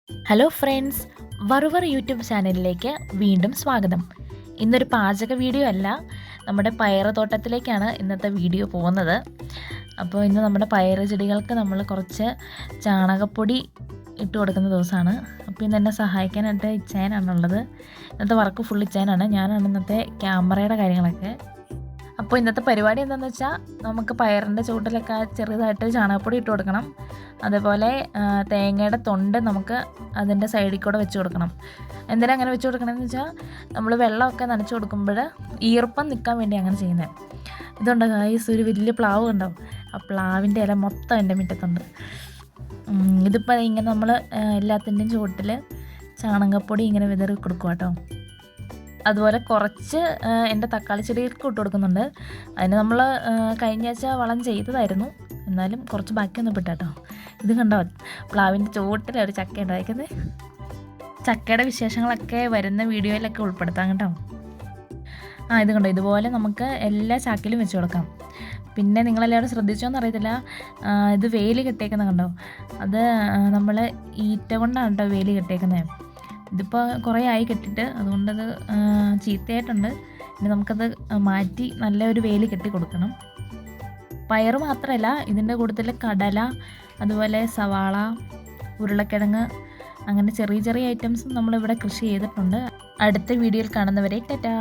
Hello friends, വറുവർ YouTube ചാനലിലേക്ക് വീണ്ടും സ്വാഗതം. ഇന്നൊരു പാചക വീഡിയോ അല്ല, നമ്മുടെ പയറ് തോട്ടത്തിലേക്കാണ് ഇന്നത്തെ വീഡിയോ പോകുന്നത്. അപ്പോൾ ഇന്ന് നമ്മുടെ പയറ് ചെടികൾക്ക് നമ്മൾ കുറച്ച് ചാണകപ്പൊടി ഇട്ട് കൊടുക്കുന്ന ദിവസമാണ്. അപ്പോൾ ഇന്ന് എന്നെ സഹായിക്കാനായിട്ട് ഇച്ചായനാണുള്ളത്. ഇന്നത്തെ വർക്ക് ഫുൾ ഇച്ചായനാണ്. ഞാനാണ് ഇന്നത്തെ ക്യാമറയുടെ കാര്യങ്ങളൊക്കെ. അപ്പോൾ ഇന്നത്തെ പരിപാടി എന്താണെന്ന് വെച്ചാൽ, നമുക്ക് പയറിൻ്റെ ചുവട്ടിലൊക്കെ ചെറുതായിട്ട് ചാണകപ്പൊടി ഇട്ട് കൊടുക്കണം. അതേപോലെ തേങ്ങയുടെ തൊണ്ട് നമുക്ക് അതിൻ്റെ സൈഡിൽ കൂടെ വെച്ച് കൊടുക്കണം. എന്തിനാ അങ്ങനെ വെച്ച് കൊടുക്കണമെന്ന് വെച്ചാൽ, നമ്മൾ വെള്ളമൊക്കെ നനച്ച് കൊടുക്കുമ്പോൾ ഈർപ്പം നിൽക്കാൻ വേണ്ടി അങ്ങനെ ചെയ്യുന്നത്. ഇതുണ്ട് ഗായ്സ്, ഒരു വലിയ പ്ലാവ് ഉണ്ടാവും. ആ പ്ലാവിൻ്റെ ഇല മൊത്തം എൻ്റെ മുറ്റത്തുണ്ട്. ഇതിപ്പോൾ ഇങ്ങനെ നമ്മൾ എല്ലാത്തിൻ്റെയും ചുവട്ടിൽ ചാണകപ്പൊടി ഇങ്ങനെ വിതറി കൊടുക്കുക കേട്ടോ. അതുപോലെ കുറച്ച് എൻ്റെ തക്കാളി ചെടികൾക്ക് ഇട്ട് കൊടുക്കുന്നുണ്ട്. അതിന് നമ്മൾ കഴിഞ്ഞ ആഴ്ച വളം ചെയ്തതായിരുന്നു, എന്നാലും കുറച്ച് ബാക്കിയൊന്നും വിട്ടാട്ടോ. ഇത് കണ്ടോ, പ്ലാവിൻ്റെ ചുവട്ടിൽ ഒരു ചക്ക ഉണ്ടായിരിക്കുന്നത്. ചക്കയുടെ വിശേഷങ്ങളൊക്കെ വരുന്ന വീഡിയോയിലൊക്കെ ഉൾപ്പെടുത്താം കേട്ടോ. ഇത് കണ്ടോ, ഇതുപോലെ നമുക്ക് എല്ലാ ചാക്കിലും വെച്ച് കൊടുക്കാം. പിന്നെ നിങ്ങളെല്ലാവരും ശ്രദ്ധിച്ചോന്ന് അറിയത്തില്ല, ഇത് വേലി കെട്ടിയേക്കുന്നത് കണ്ടോ, അത് നമ്മൾ ഈറ്റ കൊണ്ടാണ് കേട്ടോ വേലി കെട്ടിയേക്കുന്നത്. ഇതിപ്പോൾ കുറേ ആയി കെട്ടിയിട്ട്, അതുകൊണ്ടത് ചീത്തയായിട്ടുണ്ട്. ഇനി നമുക്കത് മാറ്റി നല്ലൊരു വേലി കെട്ടി കൊടുക്കണം. പയറ് മാത്രമല്ല, ഇതിൻ്റെ കൂട്ടത്തിൽ കടല, അതുപോലെ സവാള, ഉരുളക്കിഴങ്ങ്, അങ്ങനെ ചെറിയ ചെറിയ ഐറ്റംസും നമ്മളിവിടെ കൃഷി ചെയ്തിട്ടുണ്ട്. അടുത്ത വീഡിയോയിൽ കാണുന്നവരെ ടാറ്റാ.